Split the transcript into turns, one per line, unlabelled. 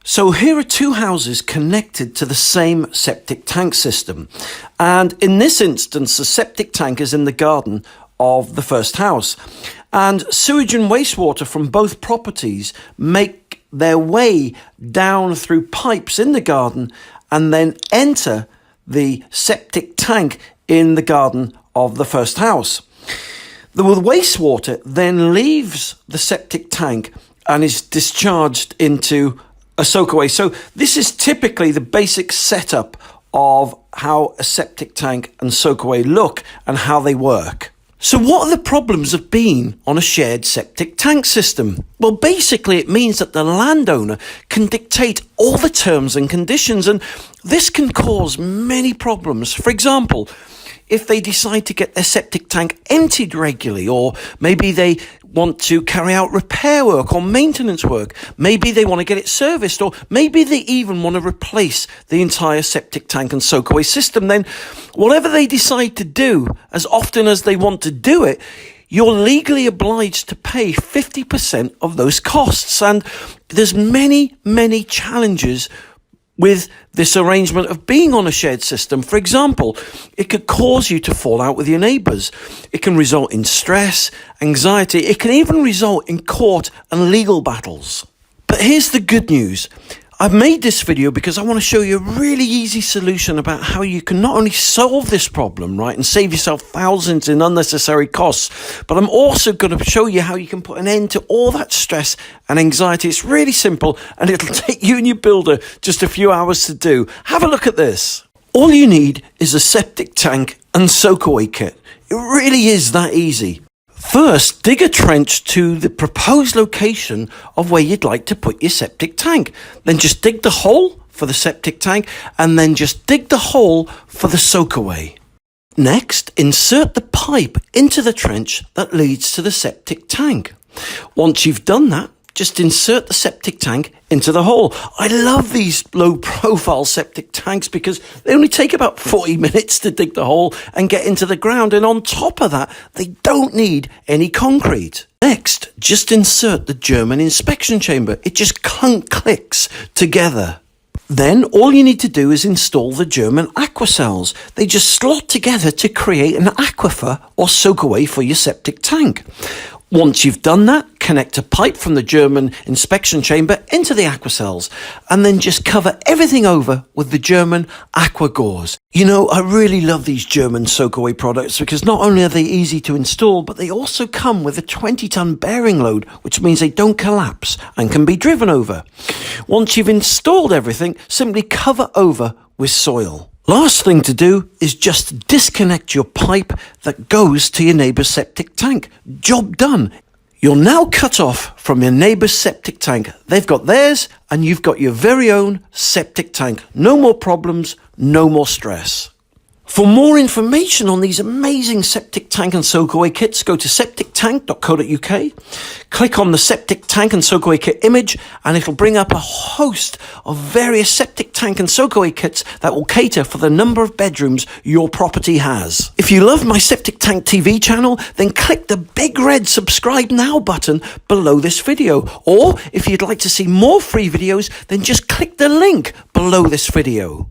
So here are two houses connected to the same septic tank system. And in this instance, the septic tank is in the garden of the first house. And sewage and wastewater from both properties make their way down through pipes in the garden and then enter the septic tank in the garden of the first house. The wastewater then leaves the septic tank and is discharged into a soakaway. So this is typically the basic setup of how a septic tank and soakaway look and how they work. So what are the problems of being on a shared septic tank system? Well, basically it means that the landowner can dictate all the terms and conditions, and this can cause many problems. For example, if they decide to get their septic tank emptied regularly, or maybe they want to carry out repair work or maintenance work, maybe they want to get it serviced, or maybe they even want to replace the entire septic tank and soakaway system, then whatever they decide to do, as often as they want to do it, you're legally obliged to pay 50% of those costs. And there's many, many challenges with this arrangement of being on a shared system. For example, it could cause you to fall out with your neighbours. It can result in stress, anxiety. It can even result in court and legal battles. But here's the good news. I've made this video because I want to show you a really easy solution about how you can not only solve this problem, right, and save yourself thousands in unnecessary costs, but I'm also going to show you how you can put an end to all that stress and anxiety. It's really simple, and it'll take you and your builder just a few hours to do. Have a look at this. All you need is a septic tank and soakaway kit. It really is that easy. First, dig a trench to the proposed location of where you'd like to put your septic tank. Then just dig the hole for the septic tank, and then just dig the hole for the soakaway. Next, insert the pipe into the trench that leads to the septic tank. Once you've done that, just insert the septic tank into the hole. I love these low-profile septic tanks because they only take about 40 minutes to dig the hole and get into the ground. And on top of that, they don't need any concrete. Next, just insert the German inspection chamber. It just clicks together. Then all you need to do is install the German aqua cells. They just slot together to create an aquifer or soakaway for your septic tank. Once you've done that, connect a pipe from the German inspection chamber into the aqua cells, and then just cover everything over with the German aqua gauze. You know, I really love these German soakaway products because not only are they easy to install, but they also come with a 20-ton bearing load, which means they don't collapse and can be driven over. Once you've installed everything, simply cover over with soil. Last thing to do is just disconnect your pipe that goes to your neighbour's septic tank. Job done. You're now cut off from your neighbour's septic tank. They've got theirs and you've got your very own septic tank. No more problems, no more stress. For more information on these amazing septic tank and soakaway kits, go to septictank.co.uk, click on the septic tank and soakaway kit image, and it'll bring up a host of various septic tank and soakaway kits that will cater for the number of bedrooms your property has. If you love my Septic Tank TV channel, then click the big red subscribe now button below this video. Or if you'd like to see more free videos, then just click the link below this video.